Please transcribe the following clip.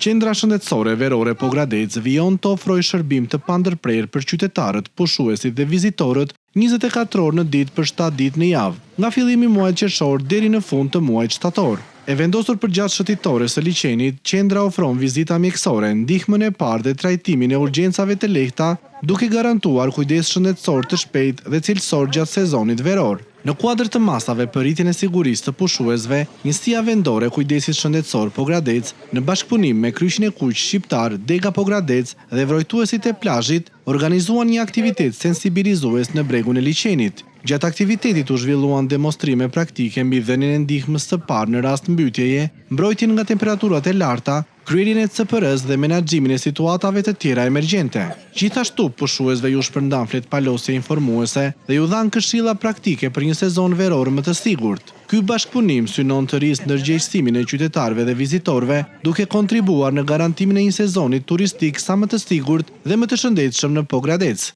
Qendra shëndetësore verore Pogradec vijon të ofrojë shërbim të pandërprerë për qytetarët, pushuesit dhe vizitorët 24 orë në ditë për 7 ditë në javë, nga fillimi i muajit qershor deri në fund të muajit shtator. E vendosur përgjatë shëtitore së liçenit, qendra ofron vizita mjekësore, ndihmën e parë dhe trajtimin e urgjencave të lehta, duke garantuar kujdes shëndetësor të shpejtë dhe cilësor gjatë sezonit veror. Në kuadër të masave për rritjen e sigurisë të pushuesve, Njësia Vendore Kujdesit Shëndetësor Pogradec, në bashkëpunim me Kryqin e Kuq Shqiptar, Dega Pogradec dhe vrojtuesit e plazhit, organizuan një aktivitet sensibilizues në bregun e liçenit. Gjatë aktivitetit u zhvilluan demonstrime praktike mbi dhënien e ndihmës së parë në rast mbytyjeje, mbrojtjen nga temperaturat e larta, kryerjen e CPR-s dhe menaxhimin e situatave të tjera emergjente. Gjithashtu, pushuesve ju shpërndan fletpalosje informuese dhe ju dhan këshilla praktike për një sezon veror më të sigurt. Ky bashkëpunim synon të rrisë ndërgjegjësimin e qytetarëve dhe vizitorëve, duke kontribuar në garantimin e një sezoni turistik sa më të sigurt dhe më të shëndetshëm në Pogradec.